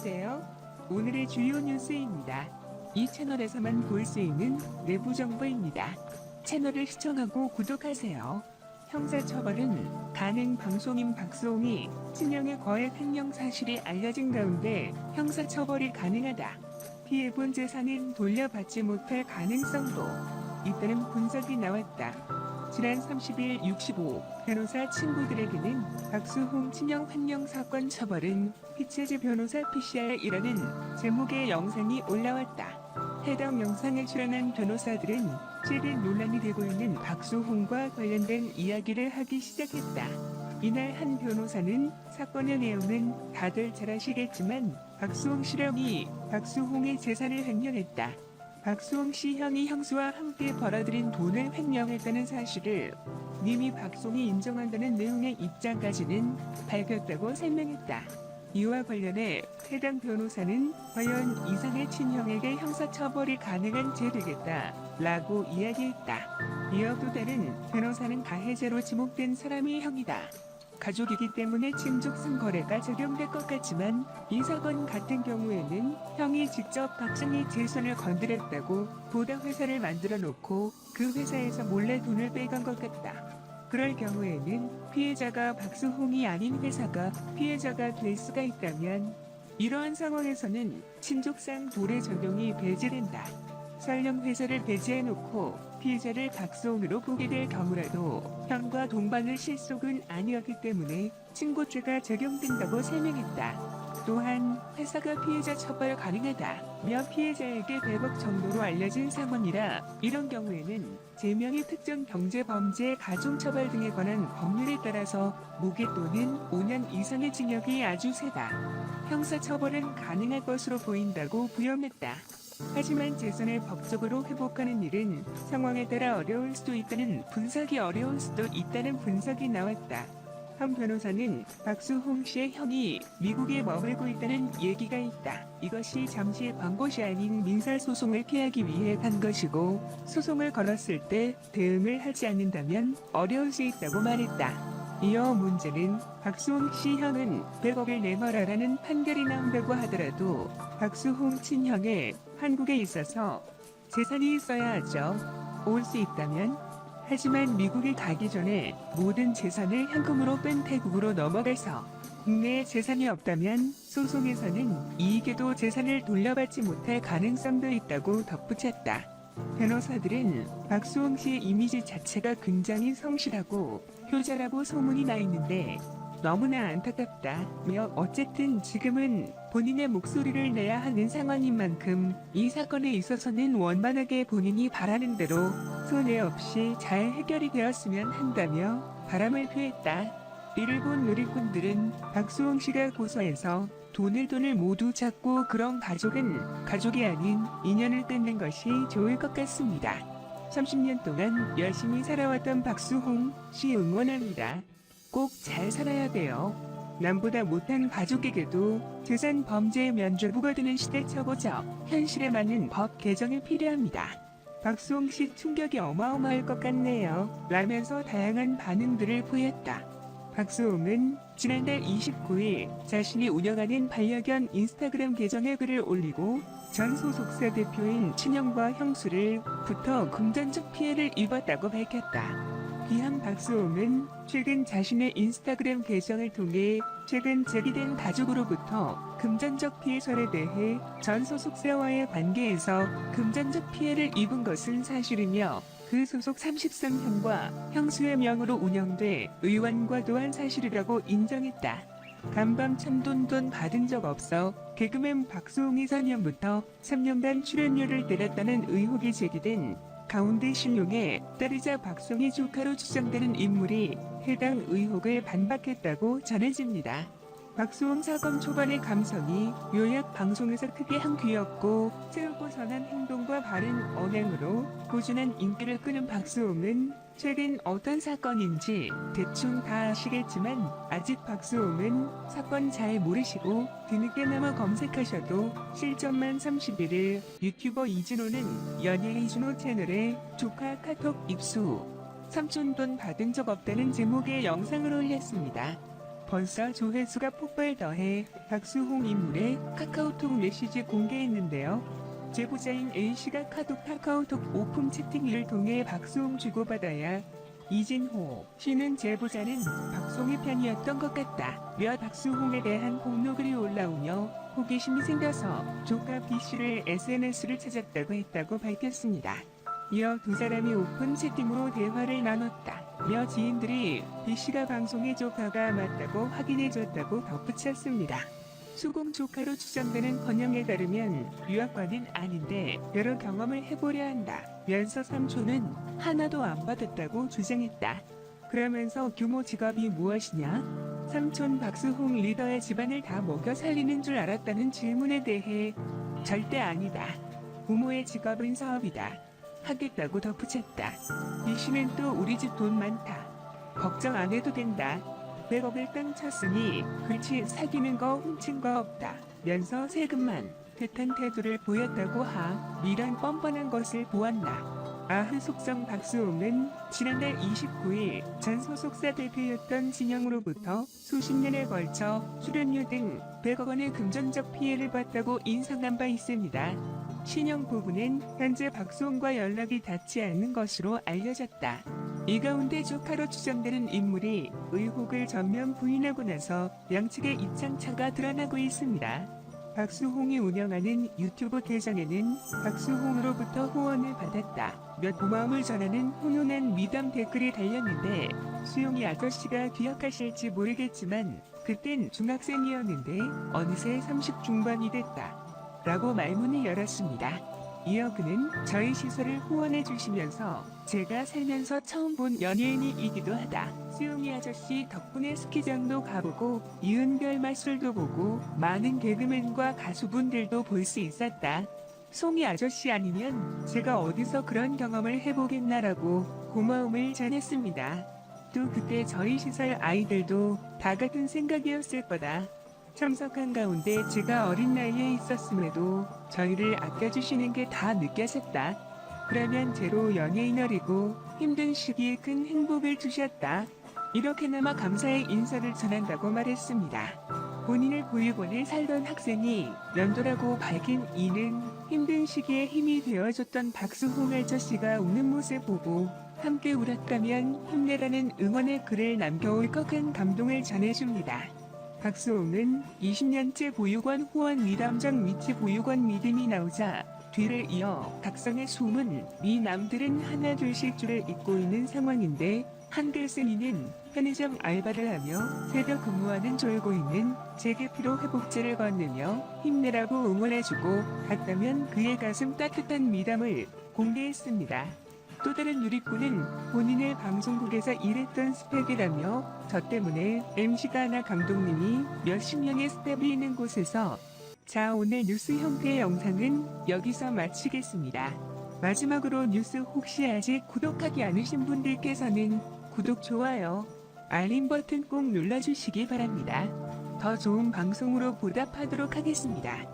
안녕하세요. 오늘의 주요 뉴스입니다. 이 채널에서만 볼 수 있는 내부 정보입니다. 채널을 시청하고 구독하세요. 형사처벌은 가능. 방송인 박수홍이 친형의 거액 횡령 사실이 알려진 가운데 형사처벌이 가능하다. 피해본 재산은 돌려받지 못할 가능성도 있다는 분석이 나왔다. 지난 30일 65 변호사 친구들에게는 박수홍 친형 횡령 사건 처벌은 피체제 변호사 PCR이라는 제목의 영상이 올라왔다. 해당 영상에 출연한 변호사들은 최근 논란이 되고 있는 박수홍과 관련된 이야기를 하기 시작했다. 이날 한 변호사는 사건의 내용은 다들 잘 아시겠지만 박수홍 씨령이 박수홍의 재산을 횡령했다. 박수홍 씨 형이 형수와 함께 벌어들인 돈을 횡령했다는 사실을 님이 박수홍이 인정한다는 내용의 입장까지는 밝혔다고 설명했다. 이와 관련해 해당 변호사는 과연 이상의 친형에게 형사처벌이 가능한 죄 되겠다 라고 이야기했다. 이어 또 다른 변호사는 가해자로 지목된 사람이 형이다. 가족이기 때문에 친족상 거래가 적용될 것 같지만 이 사건 같은 경우에는 형이 직접 박승희 재산을 건드렸다고 보다 회사를 만들어 놓고 그 회사에서 몰래 돈을 빼간 것 같다. 그럴 경우에는 피해자가 박수홍이 아닌 회사가 피해자가 될 수가 있다면 이러한 상황에서는 친족상 도래 적용이 배제된다. 설령 회사를 배제해놓고 피해자를 박수홍으로 보게 될 경우라도 형과 동반을 실속은 아니었기 때문에 친고죄가 적용된다고 설명했다. 또한 회사가 피해자 처벌 가능하다며 피해자에게 100억 정도로 알려진 상황이라 이런 경우에는 제명의 특정 경제범죄 가중처벌 등에 관한 법률에 따라서 무기 또는 5년 이상의 징역이 아주 세다. 형사처벌은 가능할 것으로 보인다고 부연했다. 하지만 재산을 법적으로 회복하는 일은 상황에 따라 어려울 수도 있다는 분석이 나왔다. 한 변호사는 박수홍 씨의 형이 미국에 머물고 있다는 얘기가 있다. 이것이 잠시 광고시 아닌 민사소송을 피하기 위해 한 것이고 소송을 걸었을 때 대응을 하지 않는다면 어려울 수 있다고 말했다. 이어 문제는 박수홍 씨 형은 100억을 내놔라라는 판결이 나온다고 하더라도 박수홍 친형의 한국에 있어서 재산이 있어야 하죠. 올 수 있다면. 하지만 미국에 가기 전에 모든 재산을 현금으로 뺀 태국으로 넘어가서 국내에 재산이 없다면 소송에서는 이익에도 재산을 돌려받지 못할 가능성도 있다고 덧붙였다. 변호사들은 박수홍 씨의 이미지 자체가 굉장히 성실하고 효자라고 소문이 나 있는데 너무나 안타깝다며 어쨌든 지금은 본인의 목소리를 내야 하는 상황인 만큼 이 사건에 있어서는 원만하게 본인이 바라는 대로 손해 없이 잘 해결이 되었으면 한다며 바람을 표했다. 이를 본 누리꾼들은 박수홍 씨가 고소해서 돈을 모두 찾고 그런 가족은 가족이 아닌 인연을 끊는 것이 좋을 것 같습니다. 30년 동안 열심히 살아왔던 박수홍 씨 응원합니다. 꼭 잘 살아야 돼요. 남보다 못한 가족에게도 재산 범죄의 면죄부가 되는 시대 쳐보죠. 현실에 맞는 법 개정이 필요합니다. 박수홍 씨 충격이 어마어마할 것 같네요. 라면서 다양한 반응들을 보였다. 박수홍은 지난달 29일 자신이 운영하는 반려견 인스타그램 계정에 글을 올리고 전 소속사 대표인 친형과 형수를부터 금전적 피해를 입었다고 밝혔다. 이한 박수홍은 최근 자신의 인스타그램 계정을 통해 최근 제기된 가족으로부터 금전적 피해설에 대해 전 소속사와의 관계에서 금전적 피해를 입은 것은 사실이며 그 소속 33형과 형수의 명으로 운영돼 의원과 또한 사실이라고 인정했다. 간밤 참돈 받은 적 없어 개그맨 박수홍이 4년부터 3년간 출연료를 때렸다는 의혹이 제기된 가운데 신용의 딸이자 박수홍의 조카로 추정되는 인물이 해당 의혹을 반박했다고 전해집니다. 박수홍 사건 초반의 감성이 요약 방송에서 크게 한 귀엽고 새롭고 선한 행동과 바른 언행으로 꾸준한 인기를 끄는 박수홍은 최근 어떤 사건인지 대충 다 아시겠지만 아직 박수홍은 사건 잘 모르시고 뒤늦게나마 검색하셔도 실점만 31일 유튜버 이진호는 연예 이준호 채널에 조카 카톡 입수 삼촌 돈 받은 적 없다는 제목의 영상을 올렸습니다. 벌써 조회수가 폭발 더해 박수홍 인물의 카카오톡 메시지 공개했는데요. 제보자인 A씨가 카카오톡 오픈 채팅을 통해 박수홍 주고받아야 이진호 씨는 제보자는 박수홍의 편이었던 것 같다. 며 박수홍에 대한 폭로글이 올라오며 호기심이 생겨서 조카 B씨를 SNS를 찾았다고 했다고 밝혔습니다. 이어 두 사람이 오픈 채팅으로 대화를 나눴다. 며 지인들이 B씨가 방송의 조카가 맞다고 확인해줬다고 덧붙였습니다. 수공 조카로 추정되는 번영에 따르면 유학과는 아닌데 여러 경험을 해보려 한다 면서 삼촌은 하나도 안 받았다고 주장했다. 그러면서 규모 직업이 무엇이냐? 삼촌 박수홍 리더의 집안을 다 먹여 살리는 줄 알았다는 질문에 대해 절대 아니다. 부모의 직업은 사업이다. 하겠다고 덧붙였다. B씨는 또 우리 집 돈 많다. 걱정 안 해도 된다. 100억을 땅 쳤으니 그렇지 사귀는 거 훔친 거 없다. 면서 세금만 듯한 태도를 보였다고 이런 뻔뻔한 것을 보았나. 속성 박수홍은 지난달 29일 전 소속사 대표였던 진영으로부터 수십 년에 걸쳐 출연료 등 100억 원의 금전적 피해를 봤다고 인상한 바 있습니다. 신영 부부는 현재 박수홍과 연락이 닿지 않는 것으로 알려졌다. 이 가운데 조카로 추정되는 인물이 의혹을 전면 부인하고 나서 양측의 입장차가 드러나고 있습니다. 박수홍이 운영하는 유튜브 계정에는 박수홍으로부터 후원을 받았다. 몇 고마움을 전하는 훈훈한 미담 댓글이 달렸는데 수용이 아저씨가 기억하실지 모르겠지만 그땐 중학생이었는데 어느새 30 중반이 됐다. 라고 말문을 열었습니다. 이어 그는 저희 시설을 후원해 주시면서 제가 살면서 처음 본 연예인이기도 하다. 수용이 아저씨 덕분에 스키장도 가보고 이은별 마술도 보고 많은 개그맨과 가수분들도 볼 수 있었다. 송이 아저씨 아니면 제가 어디서 그런 경험을 해보겠나라고 고마움을 전했습니다. 또 그때 저희 시설 아이들도 다 같은 생각이었을 거다. 참석한 가운데 제가 어린 나이에 있었음에도 저희를 아껴주시는 게 다 느껴졌다. 그러면 제로 연예인 어리고 힘든 시기에 큰 행복을 주셨다. 이렇게나마 감사의 인사를 전한다고 말했습니다. 본인을 보육원에 살던 학생이 면도라고 밝힌 이는 힘든 시기에 힘이 되어줬던 박수홍 아저씨가 웃는 모습 보고 함께 울었다면 힘내라는 응원의 글을 남겨올 것 같은 감동을 전해줍니다. 박수홍은 20년째 보육원 후원 미담장 위치 보육원 믿음이 나오자 뒤를 이어 각성의 숨은 미남들은 하나 둘씩 줄을 잇고 있는 상황인데 한글 쓴이는 편의점 알바를 하며 새벽 근무하는 졸고 있는 재계피로 회복제를 건네며 힘내라고 응원해주고 갔다면 그의 가슴 따뜻한 미담을 공개했습니다. 또 다른 누리꾼은 본인의 방송국에서 일했던 스텝이라며 저 때문에 MC가 하나 감독님이 몇십 명의 스텝이 있는 곳에서 자 오늘 뉴스 형태의 영상은 여기서 마치겠습니다. 마지막으로 뉴스 혹시 아직 구독하기 않으신 분들께서는 구독, 좋아요, 알림 버튼 꼭 눌러주시기 바랍니다. 더 좋은 방송으로 보답하도록 하겠습니다.